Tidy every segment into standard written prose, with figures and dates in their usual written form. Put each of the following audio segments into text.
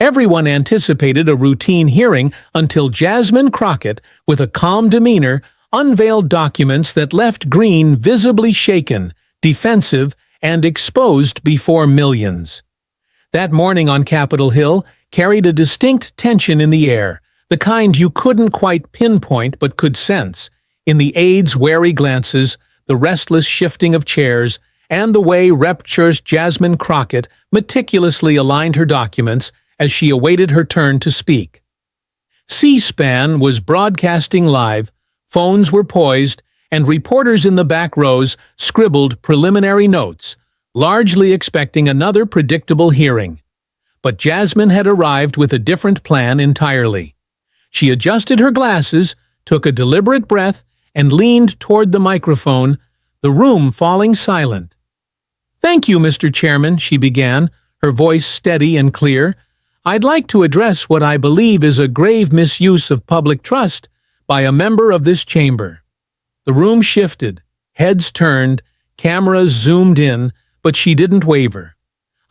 Everyone anticipated a routine hearing until Jasmine Crockett, with a calm demeanor, unveiled documents that left Greene visibly shaken, defensive, and exposed before millions. That morning on Capitol Hill carried a distinct tension in the air, the kind you couldn't quite pinpoint but could sense, in the aides' wary glances, the restless shifting of chairs, and the way Rep. Jasmine Crockett meticulously aligned her documents as she awaited her turn to speak. C-SPAN was broadcasting live, phones were poised, and reporters in the back rows scribbled preliminary notes, largely expecting another predictable hearing. But Jasmine had arrived with a different plan entirely. She adjusted her glasses, took a deliberate breath, and leaned toward the microphone, the room falling silent. "Thank you, Mr. Chairman," she began, her voice steady and clear. "I'd like to address what I believe is a grave misuse of public trust by a member of this chamber." The room shifted, heads turned, cameras zoomed in, but she didn't waver.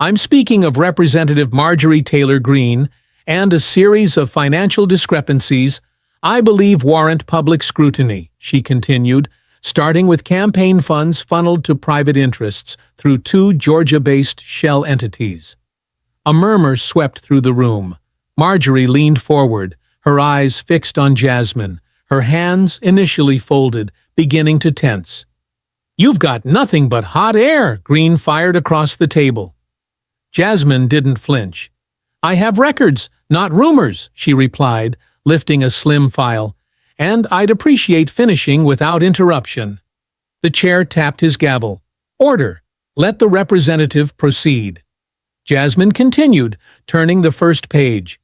"I'm speaking of Representative Marjorie Taylor Greene and a series of financial discrepancies I believe warrant public scrutiny," she continued, starting with campaign funds funneled to private interests through 2 Georgia-based shell entities. A murmur swept through the room. Marjorie leaned forward, her eyes fixed on Jasmine, her hands, initially folded, beginning to tense. "You've got nothing but hot air," Greene fired across the table. Jasmine didn't flinch. "I have records, not rumors," she replied, lifting a slim file, "and I'd appreciate finishing without interruption." The chair tapped his gavel. "Order. Let the representative proceed." Jasmine continued, turning the first page.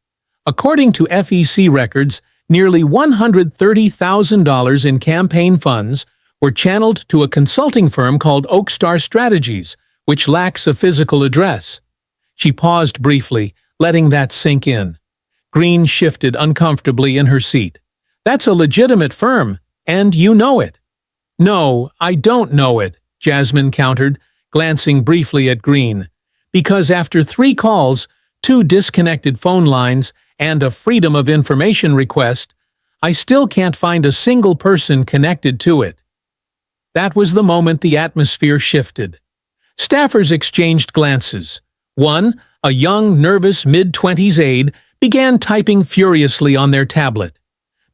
According to FEC records, nearly $130,000 in campaign funds were channeled to a consulting firm called Oakstar Strategies, which lacks a physical address. She paused briefly, letting that sink in. Greene shifted uncomfortably in her seat. "That's a legitimate firm, and you know it." "No, I don't know it," Jasmine countered, glancing briefly at Greene. "Because after 3 calls, 2 disconnected phone lines, and a Freedom of Information request, I still can't find a single person connected to it." That was the moment the atmosphere shifted. Staffers exchanged glances. One, a young, nervous mid-20s aide, began typing furiously on their tablet.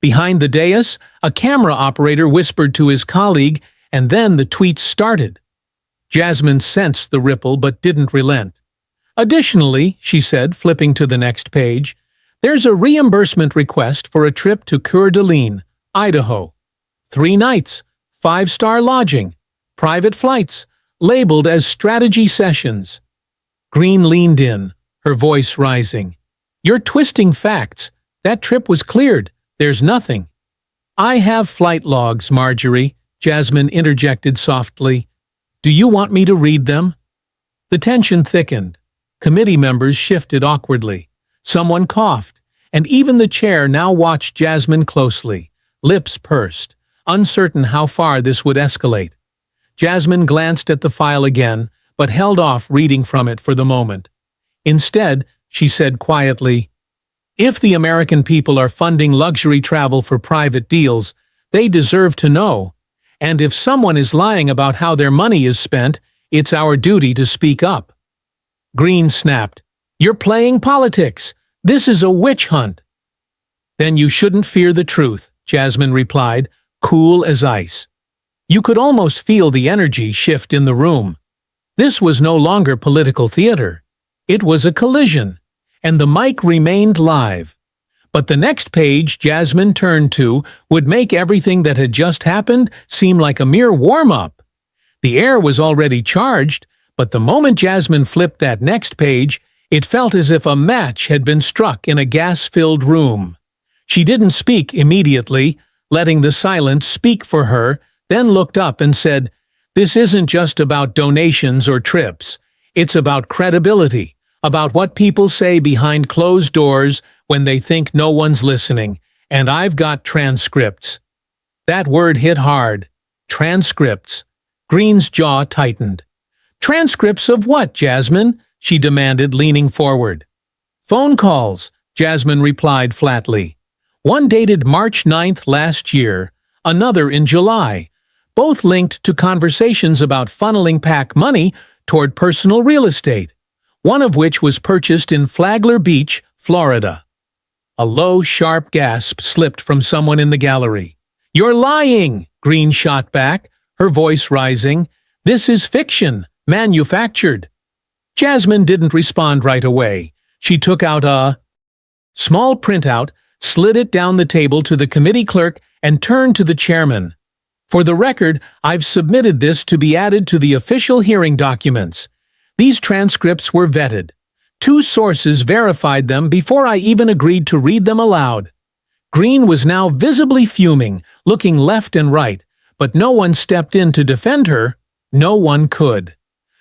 Behind the dais, a camera operator whispered to his colleague, and then the tweets started. Jasmine sensed the ripple but didn't relent. "Additionally," she said, flipping to the next page, "there's a reimbursement request for a trip to Coeur d'Alene, Idaho. 3 nights, 5-star lodging, private flights, labeled as strategy sessions." Greene leaned in, her voice rising. "You're twisting facts. That trip was cleared. There's nothing." "I have flight logs, Marjorie," Jasmine interjected softly. "Do you want me to read them?" The tension thickened. Committee members shifted awkwardly. Someone coughed, and even the chair now watched Jasmine closely, lips pursed, uncertain how far this would escalate. Jasmine glanced at the file again, but held off reading from it for the moment. Instead, she said quietly, "If the American people are funding luxury travel for private deals, they deserve to know. And if someone is lying about how their money is spent, it's our duty to speak up." Greene snapped, "You're playing politics. This is a witch hunt." "Then you shouldn't fear the truth," Jasmine replied, cool as ice. You could almost feel the energy shift in the room. This was no longer political theater. It was a collision, and the mic remained live. But the next page Jasmine turned to would make everything that had just happened seem like a mere warm-up. The air was already charged, but the moment Jasmine flipped that next page, it felt as if a match had been struck in a gas-filled room. She didn't speak immediately, letting the silence speak for her, then looked up and said, "This isn't just about donations or trips. It's about credibility, about what people say behind closed doors when they think no one's listening, and I've got transcripts." That word hit hard. Transcripts. Greene's jaw tightened. "Transcripts of what, Jasmine?" she demanded, leaning forward. Phone calls, Jasmine replied flatly. One dated March 9th last year, another in July, both linked to conversations about funneling PAC money toward personal real estate, one of which was purchased in Flagler Beach, Florida. A low, sharp gasp slipped from someone in the gallery. "You're lying!" Greene shot back, her voice rising. "This is fiction, manufactured." Jasmine didn't respond right away. She took out a small printout, slid it down the table to the committee clerk, and turned to the chairman. "For the record, I've submitted this to be added to the official hearing documents. These transcripts were vetted. 2 sources verified them before I even agreed to read them aloud." Greene was now visibly fuming, looking left and right, but no one stepped in to defend her. No one could.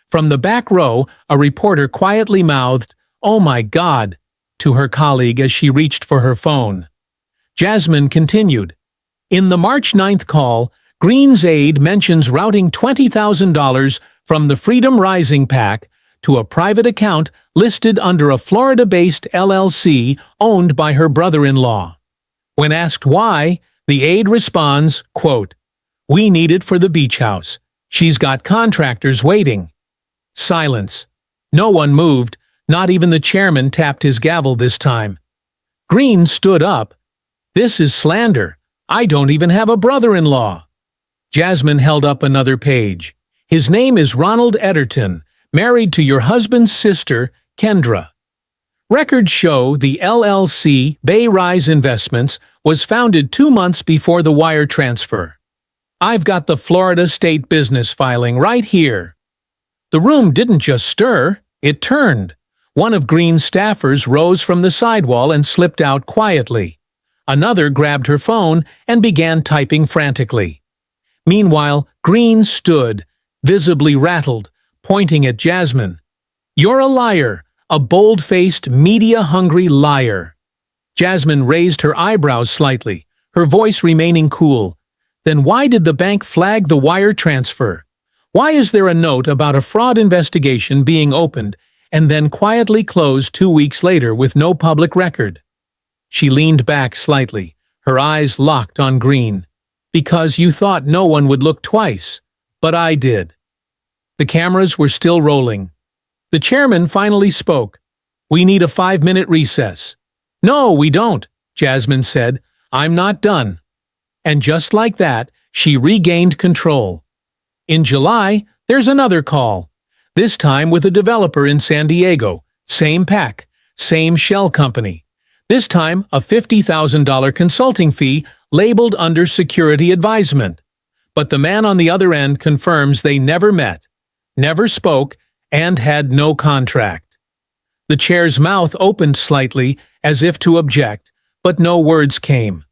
From the back row, a reporter quietly mouthed, "Oh my God," to her colleague as she reached for her phone. Jasmine continued. In the March 9th call, Greene's aide mentions routing $20,000 from the Freedom Rising PAC to a private account listed under a Florida-based LLC owned by her brother-in-law. When asked why, the aide responds, quote, "We need it for the beach house. She's got contractors waiting." Silence. No one moved, not even the chairman tapped his gavel this time. Greene stood up. "This is slander. I don't even have a brother-in-law." Jasmine held up another page. "His name is Ronald Ederton, married to your husband's sister, Kendra. Records show the LLC, Bay Rise Investments, was founded 2 months before the wire transfer. I've got the Florida State business filing right here." The room didn't just stir, it turned. One of Greene's staffers rose from the sidewall and slipped out quietly. Another grabbed her phone and began typing frantically. Meanwhile, Greene stood, visibly rattled, pointing at Jasmine. "You're a liar, a bold-faced, media-hungry liar." Jasmine raised her eyebrows slightly, her voice remaining cool. "Then why did the bank flag the wire transfer? Why is there a note about a fraud investigation being opened and then quietly closed 2 weeks later with no public record?" She leaned back slightly, her eyes locked on Greene. "Because you thought no one would look twice. But I did." The cameras were still rolling. The chairman finally spoke. "We need a 5-minute recess." "No, we don't," Jasmine said. "I'm not done." And just like that, she regained control. In July, there's another call. This time with a developer in San Diego. Same PAC, same shell company. This time, a $50,000 consulting fee labeled under security advisement. But the man on the other end confirms they never met, never spoke, and had no contract. The chair's mouth opened slightly, as if to object, but no words came.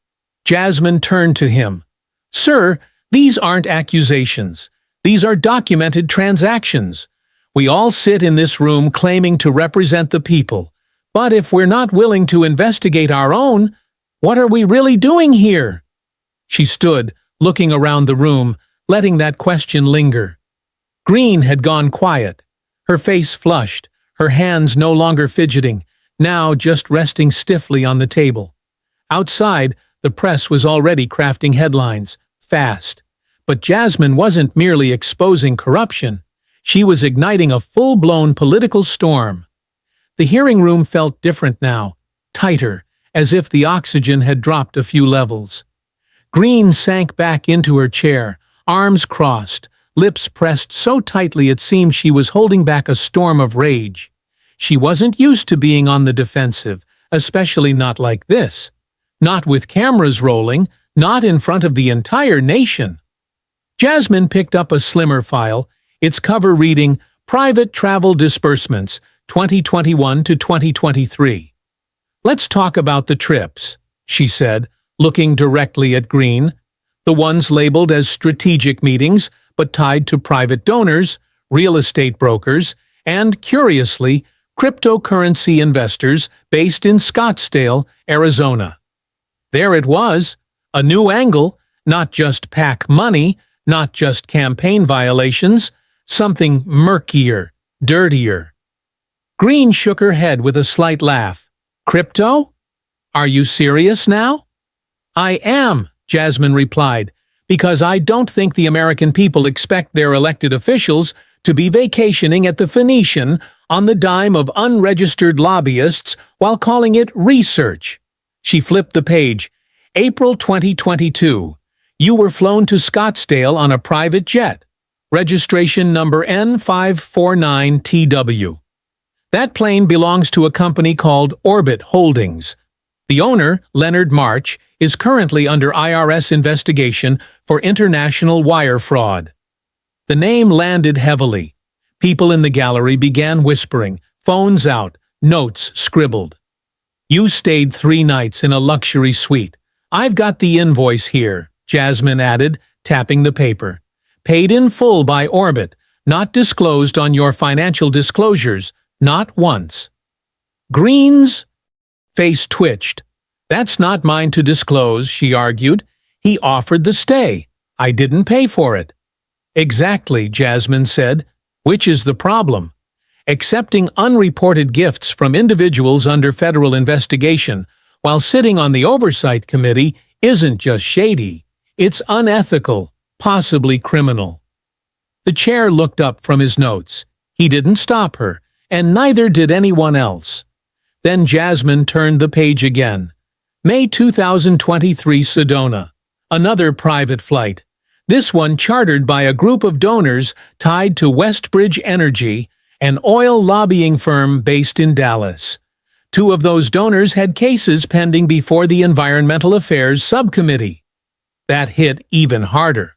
Jasmine turned to him. "Sir, these aren't accusations. These are documented transactions. We all sit in this room claiming to represent the people. But if we're not willing to investigate our own, what are we really doing here?" She stood, looking around the room, letting that question linger. Greene had gone quiet. Her face flushed, her hands no longer fidgeting, now just resting stiffly on the table. Outside, the press was already crafting headlines, fast. But Jasmine wasn't merely exposing corruption. She was igniting a full-blown political storm. The hearing room felt different now, tighter, as if the oxygen had dropped a few levels. Greene sank back into her chair, arms crossed, lips pressed so tightly it seemed she was holding back a storm of rage. She wasn't used to being on the defensive, especially not like this. Not with cameras rolling, not in front of the entire nation. Jasmine picked up a slimmer file, its cover reading, "Private Travel Disbursements, 2021 to 2023. "Let's talk about the trips," she said, looking directly at Greene. "The ones labeled as strategic meetings, but tied to private donors, real estate brokers, and, curiously, cryptocurrency investors based in Scottsdale, Arizona." There it was, a new angle, not just PAC money, not just campaign violations, something murkier, dirtier. Greene shook her head with a slight laugh. Crypto? Are you serious now? I am, Jasmine replied, because I don't think the American people expect their elected officials to be vacationing at the Phoenician on the dime of unregistered lobbyists while calling it research. She flipped the page. April 2022. You were flown to Scottsdale on a private jet. Registration number N549TW. That plane belongs to a company called Orbit Holdings. The owner, Leonard March, is currently under IRS investigation for international wire fraud. The name landed heavily. People in the gallery began whispering, phones out, notes scribbled. You stayed 3 nights in a luxury suite. I've got the invoice here, Jasmine added, tapping the paper. Paid in full by Orbit, not disclosed on your financial disclosures, not once. Greene's face twitched. That's not mine to disclose, she argued. He offered the stay. I didn't pay for it. Exactly, Jasmine said. Which is the problem? Accepting unreported gifts from individuals under federal investigation while sitting on the oversight committee isn't just shady. It's unethical, possibly criminal. The chair looked up from his notes. He didn't stop her, and neither did anyone else. Then Jasmine turned the page again. May 2023 Sedona. Another private flight. This one chartered by a group of donors tied to Westbridge Energy, an oil lobbying firm based in Dallas. 2 of those donors had cases pending before the Environmental Affairs Subcommittee. That hit even harder.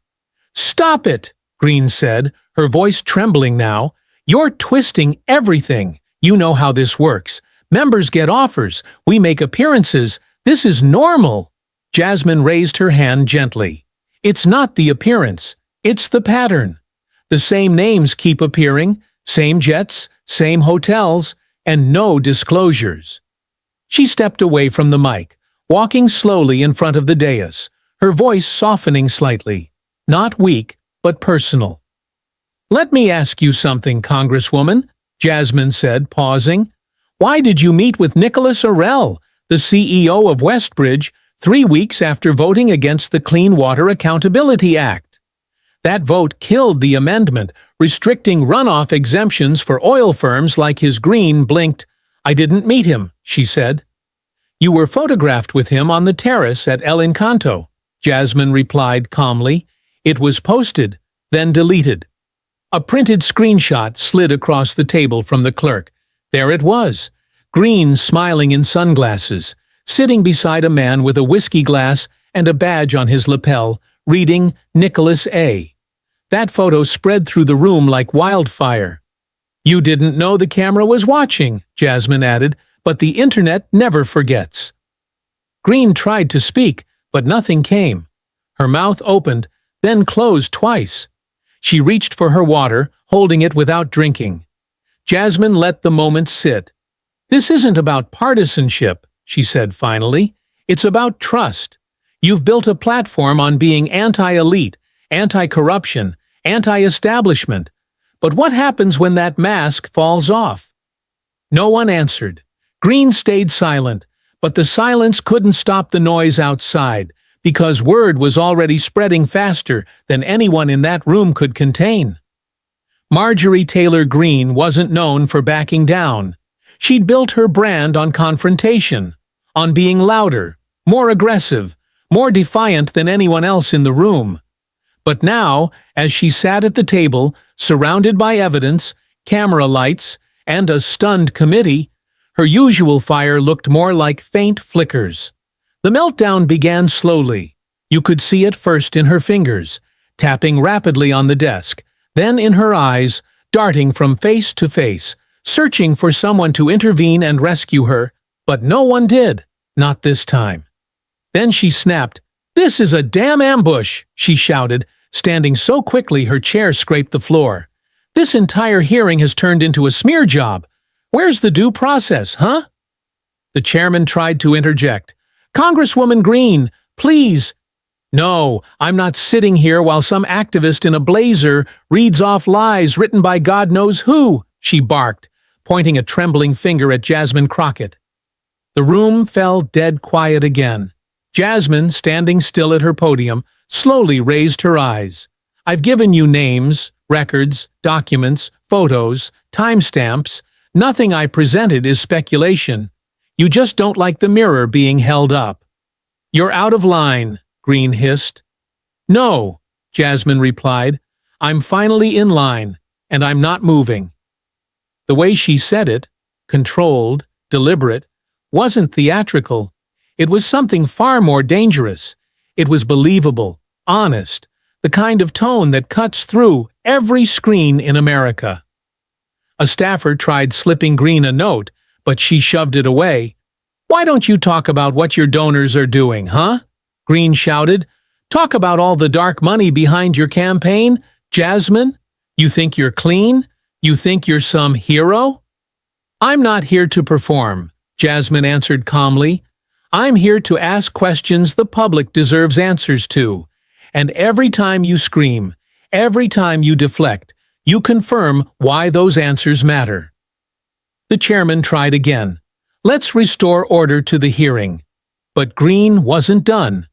Stop it, Greene said, her voice trembling now. You're twisting everything. You know how this works. Members get offers. We make appearances. This is normal. Jasmine raised her hand gently. It's not the appearance. It's the pattern. The same names keep appearing, same jets, same hotels, and no disclosures. She stepped away from the mic, walking slowly in front of the dais, her voice softening slightly. Not weak, but personal. Let me ask you something, Congresswoman, Jasmine said, pausing. Why did you meet with Nicholas Arell, the CEO of Westbridge, 3 weeks after voting against the Clean Water Accountability Act? That vote killed the amendment restricting runoff exemptions for oil firms like his. Greene blinked. I didn't meet him, she said. You were photographed with him on the terrace at El Encanto, Jasmine replied calmly. It was posted, then deleted. A printed screenshot slid across the table from the clerk. There it was, Greene smiling in sunglasses, sitting beside a man with a whiskey glass and a badge on his lapel, reading Nicholas A. That photo spread through the room like wildfire. You didn't know the camera was watching, Jasmine added, but the internet never forgets. Greene tried to speak, but nothing came. Her mouth opened, then closed twice. She reached for her water, holding it without drinking. Jasmine let the moment sit. This isn't about partisanship, she said finally. It's about trust. You've built a platform on being anti-elite, anti-corruption, anti-establishment. But what happens when that mask falls off? No one answered. Greene stayed silent, but the silence couldn't stop the noise outside, because word was already spreading faster than anyone in that room could contain. Marjorie Taylor Greene wasn't known for backing down. She'd built her brand on confrontation, on being louder, more aggressive, more defiant than anyone else in the room. But now, as she sat at the table, surrounded by evidence, camera lights, and a stunned committee, her usual fire looked more like faint flickers. The meltdown began slowly. You could see it first in her fingers, tapping rapidly on the desk, then in her eyes, darting from face to face, searching for someone to intervene and rescue her, but no one did, not this time. Then she snapped. This is a damn ambush, she shouted, standing so quickly her chair scraped the floor. This entire hearing has turned into a smear job. Where's the due process, huh? The chairman tried to interject. Congresswoman Greene, please. No, I'm not sitting here while some activist in a blazer reads off lies written by God knows who, she barked, pointing a trembling finger at Jasmine Crockett. The room fell dead quiet again. Jasmine, standing still at her podium, slowly raised her eyes. "I've given you names, records, documents, photos, timestamps. Nothing I presented is speculation. You just don't like the mirror being held up." "You're out of line," Greene hissed. "No," Jasmine replied. "I'm finally in line, and I'm not moving." The way she said it, controlled, deliberate, wasn't theatrical. It was something far more dangerous. It was believable, honest, the kind of tone that cuts through every screen in America. A staffer tried slipping Greene a note, but she shoved it away. "Why don't you talk about what your donors are doing, huh?" Greene shouted. "Talk about all the dark money behind your campaign, Jasmine? You think you're clean? You think you're some hero?" "I'm not here to perform," Jasmine answered calmly. "I'm here to ask questions the public deserves answers to. And every time you scream, every time you deflect, you confirm why those answers matter." The chairman tried again. "Let's restore order to the hearing." But Greene wasn't done.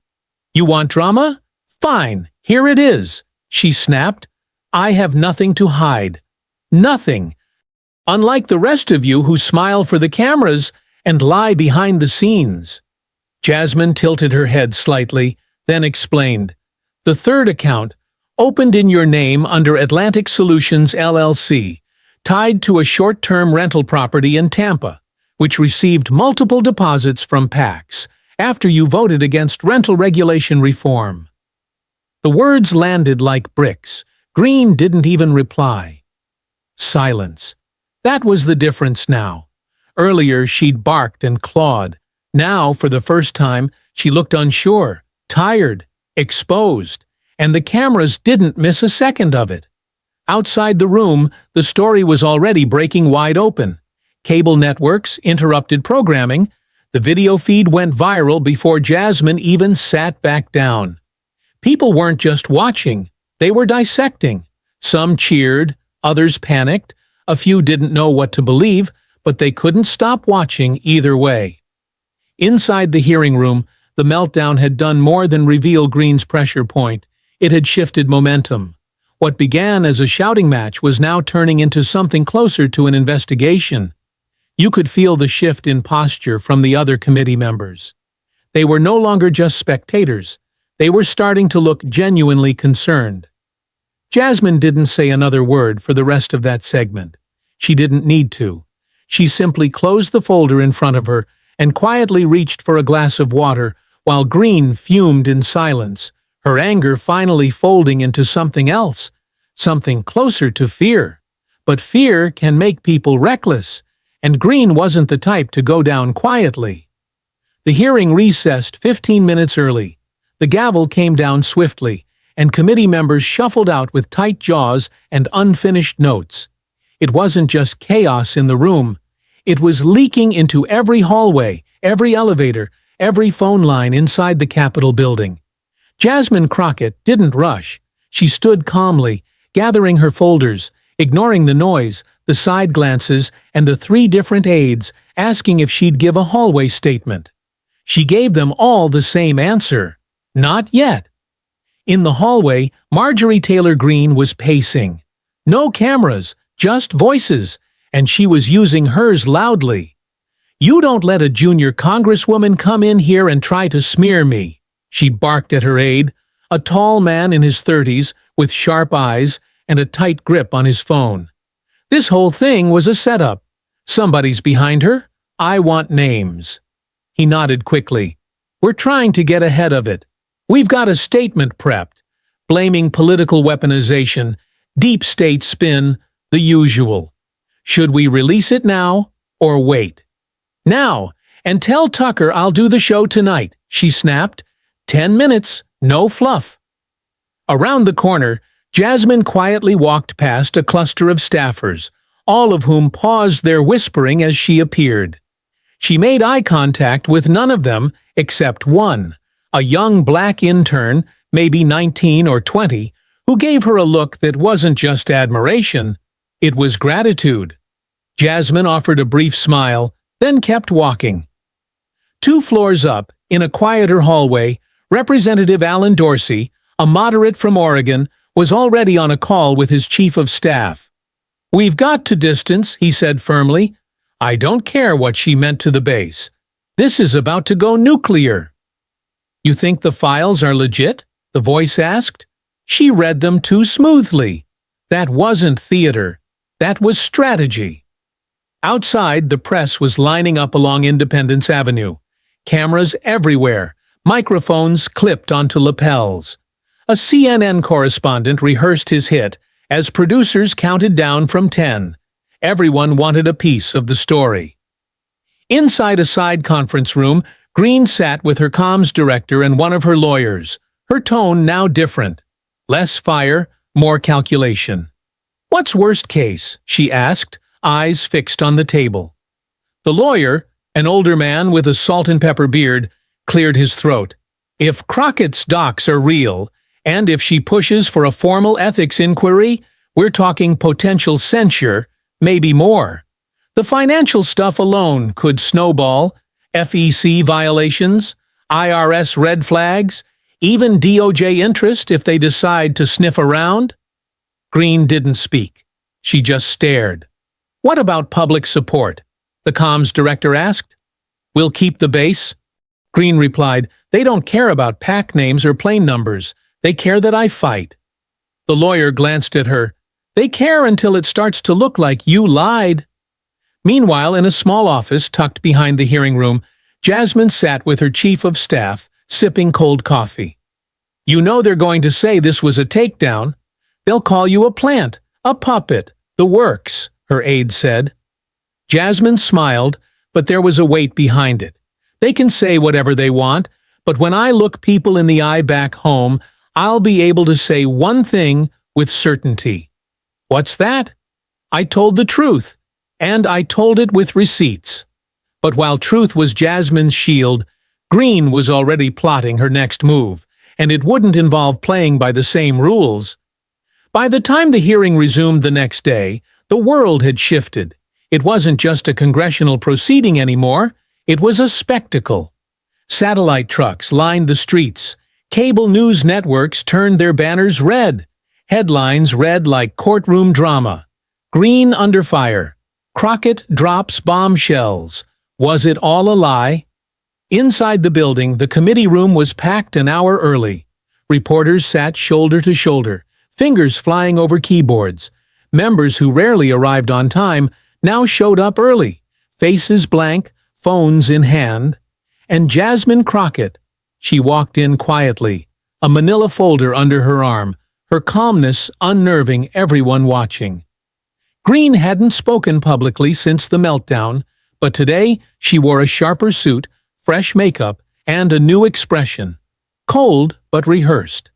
"You want drama? Fine, here it is," she snapped. "I have nothing to hide. Nothing. Unlike the rest of you who smile for the cameras and lie behind the scenes." Jasmine tilted her head slightly, then explained. "The third account, opened in your name under Atlantic Solutions LLC, tied to a short-term rental property in Tampa, which received multiple deposits from PACs after you voted against rental regulation reform." The words landed like bricks. Greene didn't even reply. Silence. That was the difference now. Earlier she'd barked and clawed. Now, for the first time, she looked unsure, tired, exposed, and the cameras didn't miss a second of it. Outside the room, the story was already breaking wide open. Cable networks interrupted programming. The video feed went viral before Jasmine even sat back down. People weren't just watching, they were dissecting. Some cheered, others panicked, a few didn't know what to believe, but they couldn't stop watching either way. Inside the hearing room, the meltdown had done more than reveal Greene's pressure point. It had shifted momentum. What began as a shouting match was now turning into something closer to an investigation. You could feel the shift in posture from the other committee members. They were no longer just spectators. They were starting to look genuinely concerned. Jasmine didn't say another word for the rest of that segment. She didn't need to. She simply closed the folder in front of her and quietly reached for a glass of water while Greene fumed in silence, her anger finally folding into something else, something closer to fear. But fear can make people reckless, and Greene wasn't the type to go down quietly. The hearing recessed 15 minutes early. The gavel came down swiftly, and committee members shuffled out with tight jaws and unfinished notes. It wasn't just chaos in the room. It was leaking into every hallway, every elevator, every phone line inside the Capitol building. Jasmine Crockett didn't rush. She stood calmly, gathering her folders, ignoring the noise, the side glances, and the 3 different aides, asking if she'd give a hallway statement. She gave them all the same answer. Not yet. In the hallway, Marjorie Taylor Greene was pacing. No cameras, just voices, and she was using hers loudly. "You don't let a junior congresswoman come in here and try to smear me," she barked at her aide, a tall man in his 30s with sharp eyes and a tight grip on his phone. "This whole thing was a setup. Somebody's behind her. I want names." He nodded quickly. "We're trying to get ahead of it. We've got a statement prepped, blaming political weaponization, deep state spin, the usual. Should we release it now or wait?" "Now, and tell Tucker I'll do the show tonight," she snapped. 10 minutes, no fluff." Around the corner, Jasmine quietly walked past a cluster of staffers, all of whom paused their whispering as she appeared. She made eye contact with none of them except one, a young black intern, maybe 19 or 20, who gave her a look that wasn't just admiration, it was gratitude. Jasmine offered a brief smile, then kept walking. 2 floors up, in a quieter hallway, Representative Alan Dorsey, a moderate from Oregon, was already on a call with his chief of staff. "We've got to distance," he said firmly. "I don't care what she meant to the base. This is about to go nuclear." "You think the files are legit?" the voice asked. She read them too smoothly. That wasn't theater. That was strategy. Outside, the press was lining up along Independence Avenue. Cameras everywhere, microphones clipped onto lapels. A CNN correspondent rehearsed his hit as producers counted down from 10. Everyone wanted a piece of the story. Inside a side conference room, Greene sat with her comms director and one of her lawyers, her tone now different. Less fire, more calculation. "What's worst case?" she asked, eyes fixed on the table. The lawyer, an older man with a salt-and-pepper beard, cleared his throat. "If Crockett's docs are real, and if she pushes for a formal ethics inquiry, we're talking potential censure, maybe more. The financial stuff alone could snowball, FEC violations, IRS red flags, even DOJ interest if they decide to sniff around." Greene didn't speak. She just stared. "What about public support?" the comms director asked. "We'll keep the base." Greene replied, "They don't care about PAC names or plane numbers. They care that I fight." The lawyer glanced at her. "They care until it starts to look like you lied." Meanwhile, in a small office tucked behind the hearing room, Jasmine sat with her chief of staff, sipping cold coffee. "You know they're going to say this was a takedown. They'll call you a plant, a puppet, the works," her aide said. Jasmine smiled, but there was a weight behind it. "They can say whatever they want, but when I look people in the eye back home, I'll be able to say one thing with certainty." "What's that?" "I told the truth, and I told it with receipts." But while truth was Jasmine's shield, Greene was already plotting her next move, and it wouldn't involve playing by the same rules. By the time the hearing resumed the next day, the world had shifted. It wasn't just a congressional proceeding anymore, it was a spectacle. Satellite trucks lined the streets. Cable news networks turned their banners red. Headlines read like courtroom drama. "Greene under fire. Crockett drops bombshells. Was it all a lie?" Inside the building, the committee room was packed an hour early. Reporters sat shoulder to shoulder, fingers flying over keyboards. Members who rarely arrived on time now showed up early, faces blank, phones in hand. And Jasmine Crockett. She walked in quietly, a manila folder under her arm, her calmness unnerving everyone watching. Greene hadn't spoken publicly since the meltdown, but today she wore a sharper suit, fresh makeup, and a new expression. Cold, but rehearsed.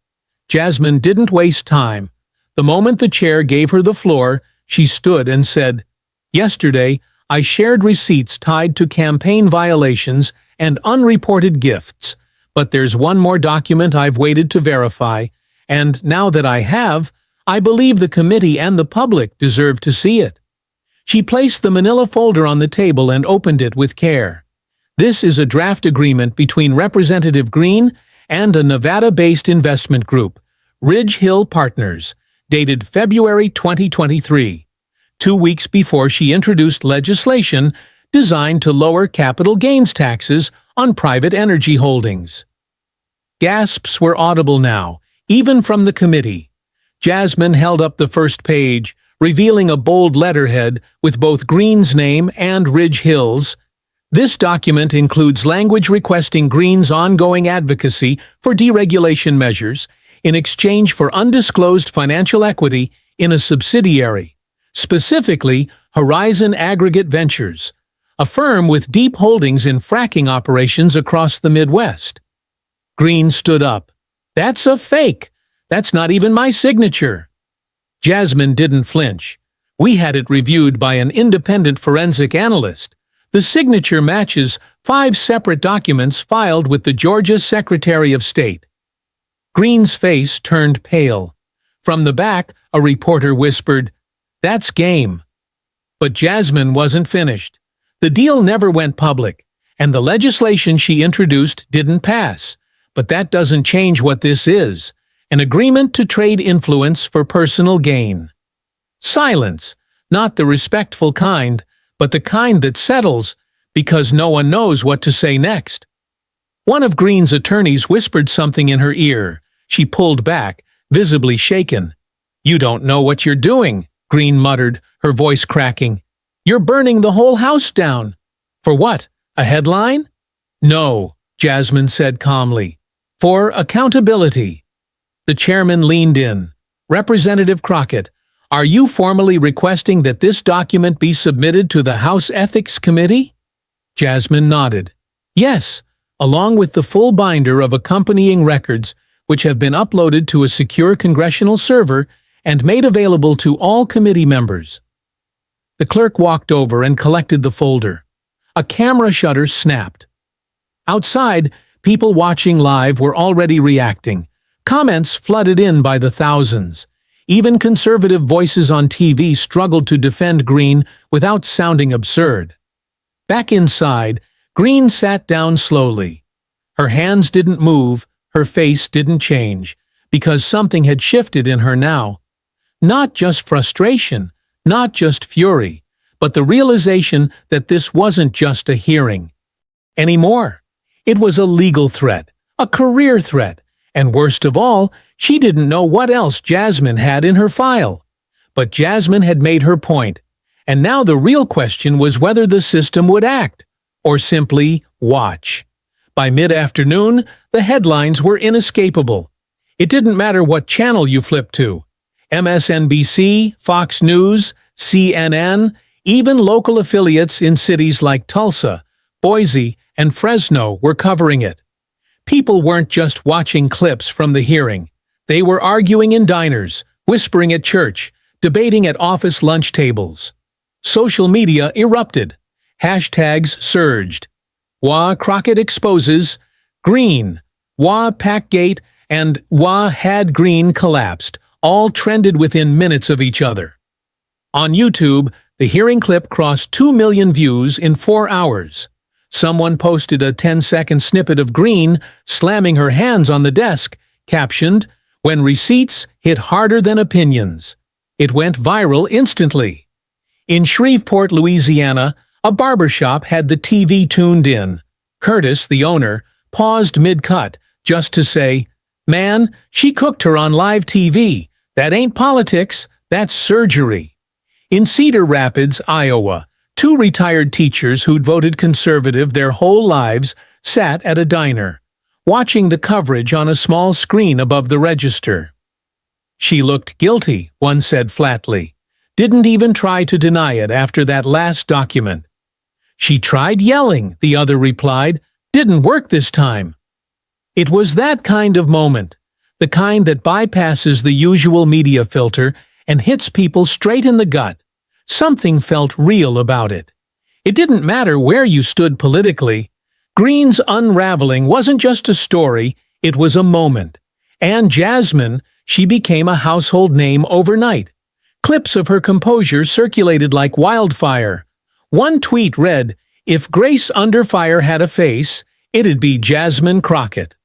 Jasmine didn't waste time. The moment the chair gave her the floor, she stood and said, "Yesterday, I shared receipts tied to campaign violations and unreported gifts, but there's one more document I've waited to verify, and now that I have, I believe the committee and the public deserve to see it." She placed the manila folder on the table and opened it with care. This is a draft agreement between Representative Greene and a Nevada-based investment group, Ridge Hill Partners, dated February 2023, 2 weeks before she introduced legislation designed to lower capital gains taxes on private energy holdings. Gasps were audible now, even from the committee. Jasmine held up the first page, revealing a bold letterhead with both Greene's name and Ridge Hill's. This document includes language requesting Greene's ongoing advocacy for deregulation measures in exchange for undisclosed financial equity in a subsidiary, specifically Horizon Aggregate Ventures, a firm with deep holdings in fracking operations across the Midwest. Greene stood up. "That's a fake. That's not even my signature." Jasmine didn't flinch. "We had it reviewed by an independent forensic analyst. The signature matches 5 separate documents filed with the Georgia Secretary of State." Greene's face turned pale. From the back, a reporter whispered, "That's game." But Jasmine wasn't finished. The deal never went public, and the legislation she introduced didn't pass. But that doesn't change what this is: an agreement to trade influence for personal gain. Silence, not the respectful kind, but the kind that settles, because no one knows what to say next. One of Greene's attorneys whispered something in her ear. She pulled back, visibly shaken. "You don't know what you're doing," Greene muttered, her voice cracking. "You're burning the whole house down." "For what? A headline?" "No," Jasmine said calmly. "For accountability." The chairman leaned in. "Representative Crockett, are you formally requesting that this document be submitted to the House Ethics Committee?" Jasmine nodded. "Yes, along with the full binder of accompanying records, which have been uploaded to a secure congressional server and made available to all committee members." The clerk walked over and collected the folder. A camera shutter snapped. Outside, people watching live were already reacting. Comments flooded in by the thousands. Even conservative voices on TV struggled to defend Greene without sounding absurd. Back inside, Greene sat down slowly. Her hands didn't move, her face didn't change, because something had shifted in her now. Not just frustration, not just fury, but the realization that this wasn't just a hearing anymore. It was a legal threat, a career threat, and worst of all, she didn't know what else Jasmine had in her file. But Jasmine had made her point, and now the real question was whether the system would act, or simply watch. By mid-afternoon, the headlines were inescapable. It didn't matter what channel you flipped to. MSNBC, Fox News, CNN, even local affiliates in cities like Tulsa, Boise, and Fresno were covering it. People weren't just watching clips from the hearing. They were arguing in diners, whispering at church, debating at office lunch tables. Social media erupted. Hashtags surged. Wah Crockett exposes, Greene, Wah Packgate, and Wah had Greene collapsed, all trended within minutes of each other. On YouTube, the hearing clip crossed 2 million views in 4 hours. Someone posted a 10-second snippet of Greene slamming her hands on the desk, captioned, "When receipts hit harder than opinions." It went viral instantly. In Shreveport, Louisiana, a barbershop had the TV tuned in. Curtis, the owner, paused mid-cut just to say, "Man, she cooked her on live TV. That ain't politics, that's surgery." In Cedar Rapids, Iowa, 2 retired teachers who'd voted conservative their whole lives sat at a diner, watching the coverage on a small screen above the register. "She looked guilty," one said flatly. "Didn't even try to deny it after that last document." "She tried yelling," the other replied. "Didn't work this time." It was that kind of moment, the kind that bypasses the usual media filter and hits people straight in the gut. Something felt real about it. It didn't matter where you stood politically. Greene's unraveling wasn't just a story, it was a moment. And Jasmine, she became a household name overnight. Clips of her composure circulated like wildfire. One tweet read, "If Grace Under Fire had a face, it'd be Jasmine Crockett."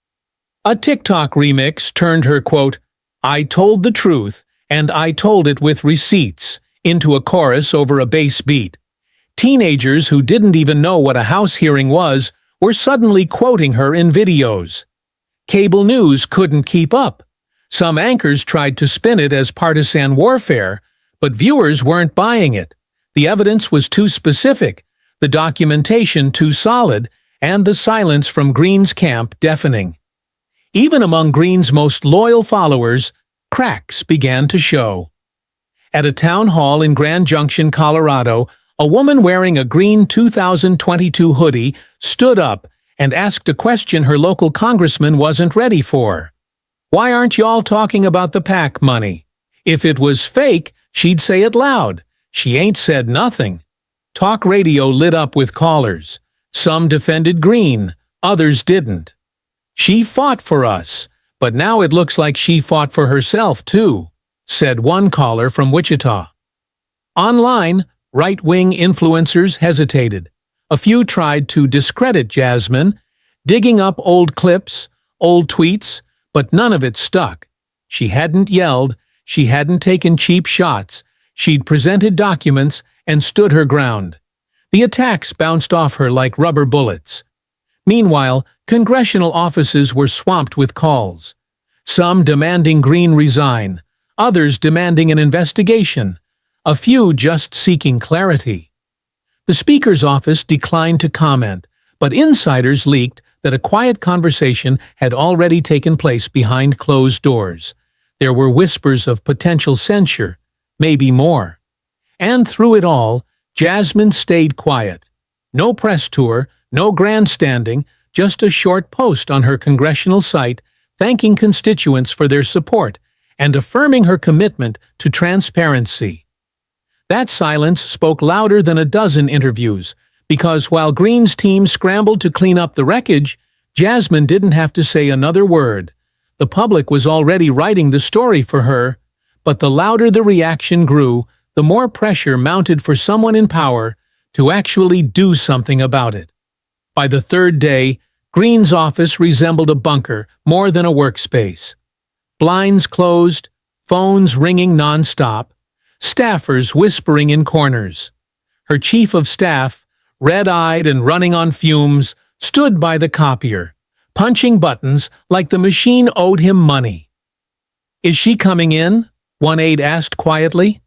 A TikTok remix turned her, quote, "I told the truth, and I told it with receipts," into a chorus over a bass beat. Teenagers who didn't even know what a House hearing was were suddenly quoting her in videos. Cable news couldn't keep up. Some anchors tried to spin it as partisan warfare, but viewers weren't buying it. The evidence was too specific, the documentation too solid, and the silence from Greene's camp deafening. Even among Greene's most loyal followers, cracks began to show. At a town hall in Grand Junction, Colorado, a woman wearing a Greene 2022 hoodie stood up and asked a question her local congressman wasn't ready for. "Why aren't y'all talking about the PAC money? If it was fake, she'd say it loud. She ain't said nothing." Talk radio lit up with callers. Some defended Greene, others didn't. "She fought for us, but now it looks like she fought for herself too," said one caller from Wichita. Online, Right-wing influencers hesitated. A few tried to discredit Jasmine, digging up old clips, old tweets, but none of it stuck. She hadn't yelled, she hadn't taken cheap shots, she'd presented documents and stood her ground. The attacks bounced off her like rubber bullets. Meanwhile, congressional offices were swamped with calls. Some demanding Greene resign, others demanding an investigation, a few just seeking clarity. The Speaker's office declined to comment, but insiders leaked that a quiet conversation had already taken place behind closed doors. There were whispers of potential censure, maybe more. And through it all, Jasmine stayed quiet. No press tour, no grandstanding, just a short post on her congressional site thanking constituents for their support and affirming her commitment to transparency. That silence spoke louder than a dozen interviews, because while Greene's team scrambled to clean up the wreckage, Jasmine didn't have to say another word. The public was already writing the story for her, but the louder the reaction grew, the more pressure mounted for someone in power to actually do something about it. By the third day, Greene's office resembled a bunker more than a workspace. Blinds closed, phones ringing non-stop, staffers whispering in corners. Her chief of staff, red-eyed and running on fumes, stood by the copier, punching buttons like the machine owed him money. "Is she coming in?" one aide asked quietly.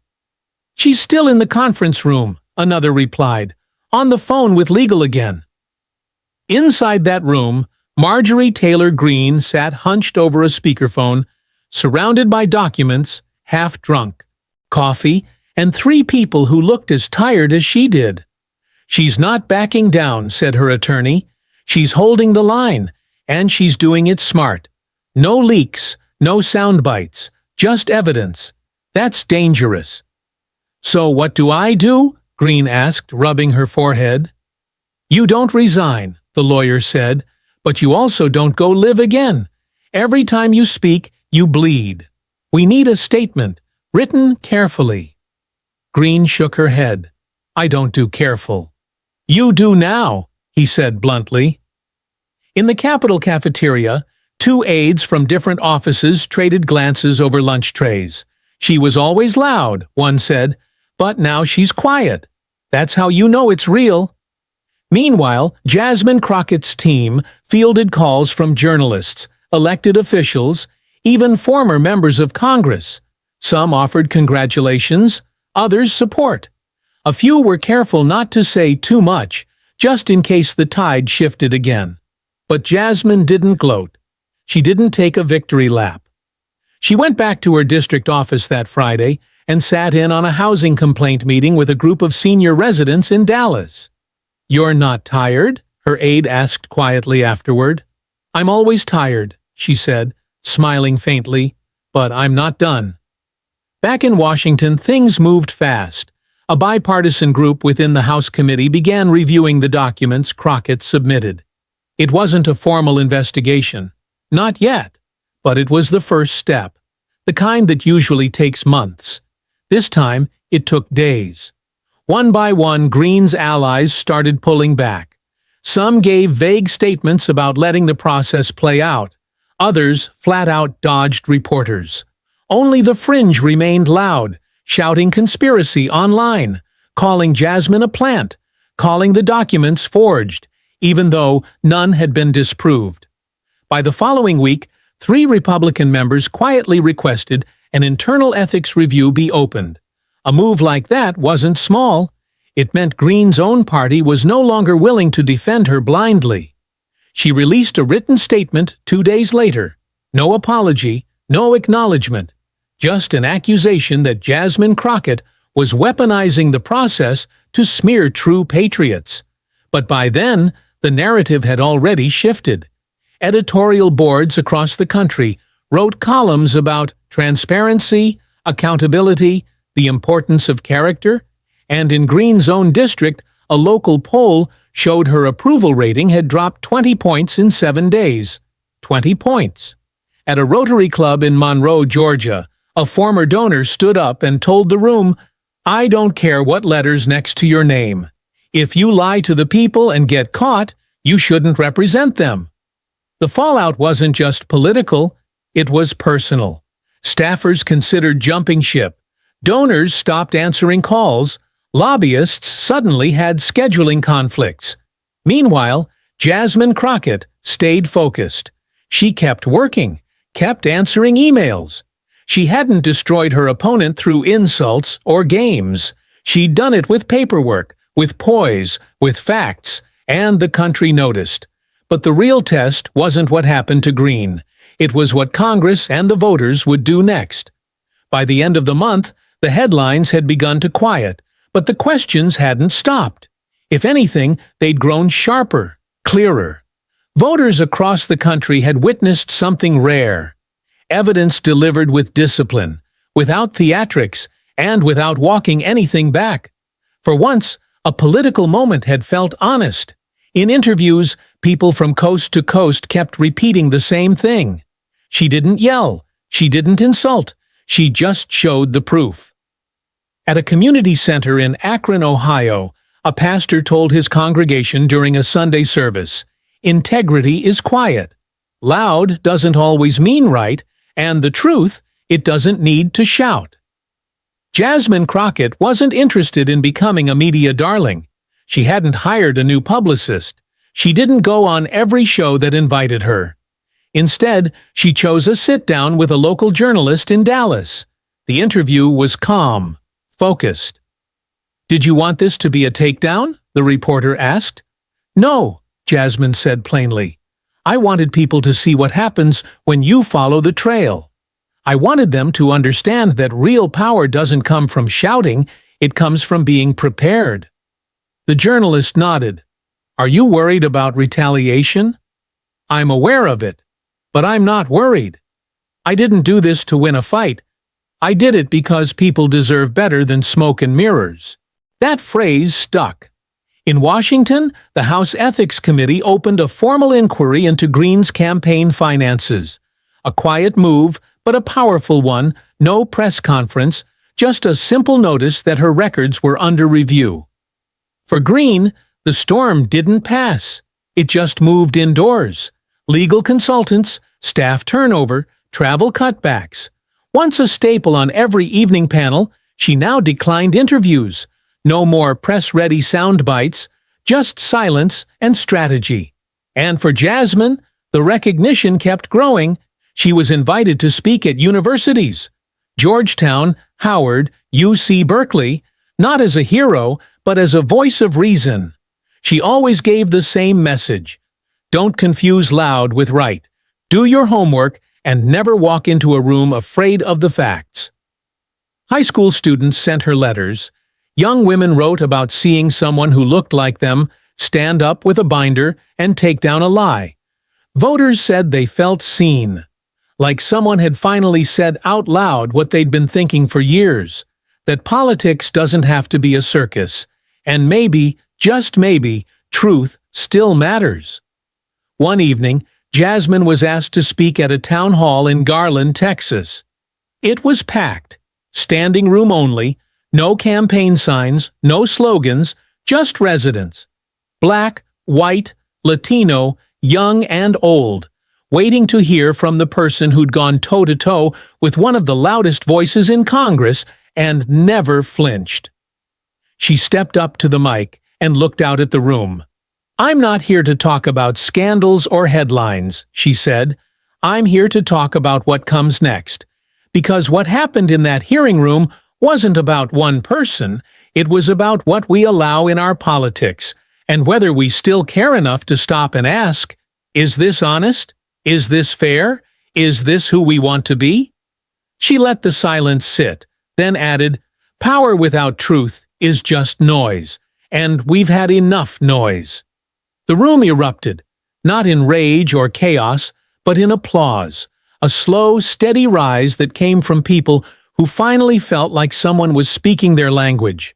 "She's still in the conference room," another replied, "on the phone with legal again." Inside that room, Marjorie Taylor Greene sat hunched over a speakerphone, surrounded by documents, half drunk, coffee, and three people who looked as tired as she did. "She's not backing down," said her attorney. "She's holding the line, and she's doing it smart. No leaks, no sound bites, just evidence. That's dangerous." "So what do I do?" Greene asked, rubbing her forehead. "You don't resign," the lawyer said, "but you also don't go live again. Every time you speak, you bleed. We need a statement, written carefully." Greene shook her head. "I don't do careful." "You do now," he said bluntly. In the Capitol cafeteria, two aides from different offices traded glances over lunch trays. "She was always loud," one said, "but now she's quiet. That's how you know it's real." Meanwhile, Jasmine Crockett's team fielded calls from journalists, elected officials, even former members of Congress. Some offered congratulations, others support. A few were careful not to say too much, just in case the tide shifted again. But Jasmine didn't gloat. She didn't take a victory lap. She went back to her district office that Friday and sat in on a housing complaint meeting with a group of senior residents in Dallas. "You're not tired?" her aide asked quietly afterward. "I'm always tired," she said, smiling faintly, "but I'm not done." Back in Washington, things moved fast. A bipartisan group within the House committee began reviewing the documents Crockett submitted. It wasn't a formal investigation. Not yet. But it was the first step. The kind that usually takes months. This time, it took days. One by one, Greene's allies started pulling back. Some gave vague statements about letting the process play out. Others flat-out dodged reporters. Only the fringe remained loud, shouting conspiracy online, calling Jasmine a plant, calling the documents forged, even though none had been disproved. By the following week, 3 Republican members quietly requested an internal ethics review be opened. A move like that wasn't small. It meant Greene's own party was no longer willing to defend her blindly. She released a written statement 2 days later. No apology, no acknowledgement, just an accusation that Jasmine Crockett was weaponizing the process to smear true patriots. But by then, the narrative had already shifted. Editorial boards across the country wrote columns about transparency, accountability, the importance of character, and in Greene's own district, a local poll showed her approval rating had dropped 20 points in 7 days. 20 points. At a Rotary Club in Monroe, Georgia, a former donor stood up and told the room, I don't care what letter's next to your name. If you lie to the people and get caught, you shouldn't represent them. The fallout wasn't just political, it was personal. Staffers considered jumping ship. Donors stopped answering calls. Lobbyists suddenly had scheduling conflicts. Meanwhile, Jasmine Crockett stayed focused. She kept working, kept answering emails. She hadn't destroyed her opponent through insults or games. She'd done it with paperwork, with poise, with facts, and the country noticed. But the real test wasn't what happened to Greene. It was what Congress and the voters would do next. By the end of the month, the headlines had begun to quiet, but the questions hadn't stopped. If anything, they'd grown sharper, clearer. Voters across the country had witnessed something rare. Evidence delivered with discipline, without theatrics, and without walking anything back. For once, a political moment had felt honest. In interviews, people from coast to coast kept repeating the same thing. She didn't yell. She didn't insult. She just showed the proof. At a community center in Akron, Ohio, a pastor told his congregation during a Sunday service, "Integrity is quiet. Loud doesn't always mean right, and the truth, it doesn't need to shout." Jasmine Crockett wasn't interested in becoming a media darling. She hadn't hired a new publicist. She didn't go on every show that invited her. Instead, she chose a sit-down with a local journalist in Dallas. The interview was calm, focused. "Did you want this to be a takedown?" the reporter asked. "No," Jasmine said plainly. "I wanted people to see what happens when you follow the trail. I wanted them to understand that real power doesn't come from shouting, it comes from being prepared." The journalist nodded. "Are you worried about retaliation?" "I'm aware of it, but I'm not worried. I didn't do this to win a fight. I did it because people deserve better than smoke and mirrors." That phrase stuck. In Washington, the House Ethics Committee opened a formal inquiry into Greene's campaign finances. A quiet move, but a powerful one, no press conference, just a simple notice that her records were under review. For Greene, the storm didn't pass. It just moved indoors. Legal consultants, staff turnover, travel cutbacks. Once a staple on every evening panel, she now declined interviews. No more press-ready sound bites, just silence and strategy. And for Jasmine, the recognition kept growing. She was invited to speak at universities. Georgetown, Howard, UC Berkeley, not as a hero, but as a voice of reason. She always gave the same message. Don't confuse loud with right. Do your homework and never walk into a room afraid of the facts. High school students sent her letters. Young women wrote about seeing someone who looked like them stand up with a binder and take down a lie. Voters said they felt seen, like someone had finally said out loud what they'd been thinking for years, that politics doesn't have to be a circus, and maybe, just maybe, truth still matters. One evening, Jasmine was asked to speak at a town hall in Garland, Texas. It was packed, standing room only, no campaign signs, no slogans, just residents. Black, white, Latino, young and old, waiting to hear from the person who'd gone toe-to-toe with one of the loudest voices in Congress and never flinched. She stepped up to the mic and looked out at the room. "I'm not here to talk about scandals or headlines," she said. "I'm here to talk about what comes next. Because what happened in that hearing room wasn't about one person, it was about what we allow in our politics, and whether we still care enough to stop and ask, is this honest? Is this fair? Is this who we want to be?" She let the silence sit, then added, "Power without truth is just noise, and we've had enough noise." The room erupted, not in rage or chaos, but in applause, a slow, steady rise that came from people who finally felt like someone was speaking their language.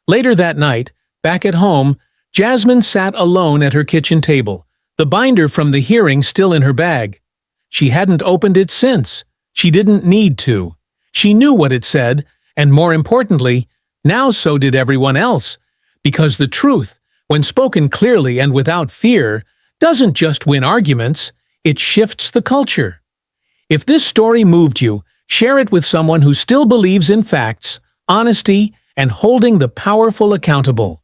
Later that night, back at home, Jasmine sat alone at her kitchen table, the binder from the hearing still in her bag. She hadn't opened it since. She didn't need to. She knew what it said, and more importantly, Now so did everyone else, because the truth, when spoken clearly and without fear, doesn't just win arguments, it shifts the culture. If this story moved you, share it with someone who still believes in facts, honesty, and holding the powerful accountable.